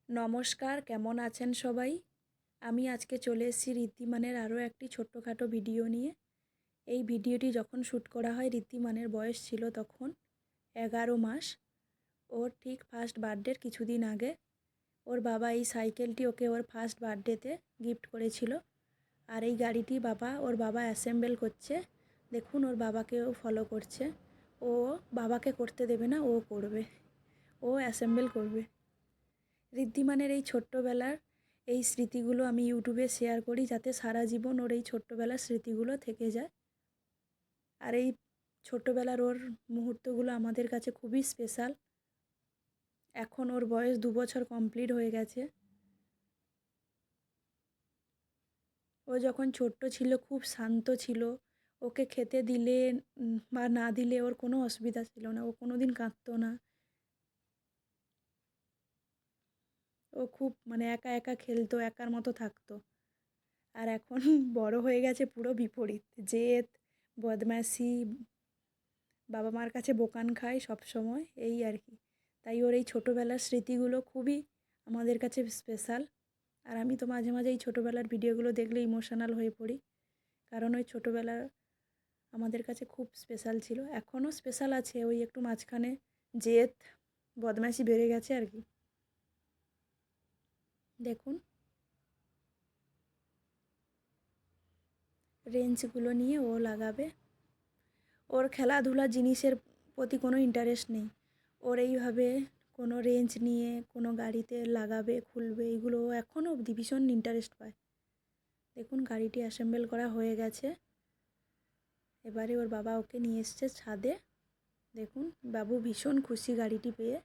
নমস্কার, কেমন আছেন সবাই? আমি আজকে চলে এসেছি ঋদ্ধিমানের আরও একটি ছোট্টখাটো ভিডিও নিয়ে। এই ভিডিওটি যখন শ্যুট করা হয় ঋদ্ধিমানের বয়স ছিল তখন 11 মাস। ওর ঠিক ফার্স্ট বার্থডের কিছুদিন আগে ওর বাবা এই সাইকেলটি ওকে ওর ফার্স্ট বার্থডেতে গিফট করেছিল। আর এই গাড়িটি ওর বাবা অ্যাসেম্বল করছে। দেখুন ওর বাবাকেও ফলো করছে। ও বাবাকে করতে দেবে না, ও করবে, ও অ্যাসেম্বল করবে। ঋদ্ধিমানের এই ছোট্টবেলার এই স্মৃতিগুলো আমি ইউটিউবে শেয়ার করি যাতে সারা জীবন ওর এই ছোট্টবেলার স্মৃতিগুলো থেকে যায়। আর এই ছোট্টবেলার ওর মুহূর্তগুলো আমাদের কাছে খুবই স্পেশাল। এখন ওর বয়স 2 বছর কমপ্লিট হয়ে গেছে। ও যখন ছোট্ট ছিল খুব শান্ত ছিল। ওকে খেতে দিলে বা না দিলে ওর কোনো অসুবিধা ছিল না, ও কোনো দিন কাঁদতো না। ও খুব একা একা খেলতো, একার মতো থাকতো। আর এখন বড় হয়ে গেছে পুরো বিপরীত, জেদ, বদমাশি, বাবা মার কাছে বোকান খায় সব সময়, এই আর কি। তাই ওর এই ছোটোবেলার স্মৃতিগুলো খুবই আমাদের কাছে স্পেশাল। আর আমি তো মাঝে মাঝে এই ছোটোবেলার ভিডিওগুলো দেখলে ইমোশনাল হয়ে পড়ি, কারণ ওই ছোটোবেলা আমাদের কাছে খুব স্পেশাল ছিল। এখনও স্পেশাল আছে, ওই একটু মাঝখানে জেদ, বদমাশি বেড়ে গেছে আর কি। দেখুন রেঞ্জগুলো নিয়ে ও লাগাবে। ওর খেলাধুলা জিনিসের প্রতি কোনো ইন্টারেস্ট নেই। ওর এইভাবে কোনো রেঞ্জ নিয়ে কোনো গাড়িতে লাগাবে, খুলবে, এগুলো ও এখনও অবধি ভীষণ ইন্টারেস্ট পায়। দেখুন গাড়িটি অ্যাসেম্বল করা হয়ে গেছে। এবারে ওর বাবা ওকে নিয়ে এসছে ছাদে। দেখুন বাবু ভীষণ খুশি গাড়িটি পেয়ে।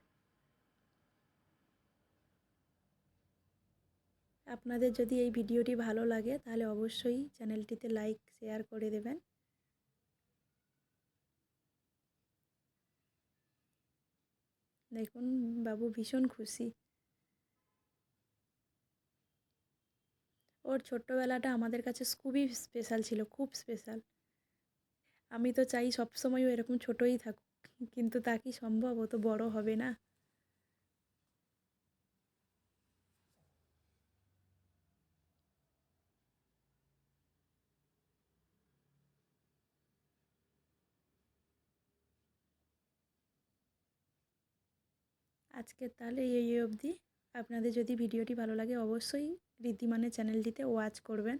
আপনাদের যদি এই ভিডিওটি ভালো লাগে তাহলে অবশ্যই চ্যানেলটিতে লাইক শেয়ার করে দেবেন। দেখুন বাবু ভীষণ খুশি। ওর ছোট্টবেলাটা আমাদের কাছে খুবই স্পেশাল ছিল, খুব স্পেশাল। আমি তো চাই সবসময় ও এরকম ছোটোই থাকুক, কিন্তু তা কি সম্ভব? ও তো বড় হবে না। আজকে তাহলে এই অবধি। আপনাদের যদি ভিডিওটি ভালো লাগে অবশ্যই ঋদ্ধিমানের চ্যানেলটিতে ওয়াচ করবেন।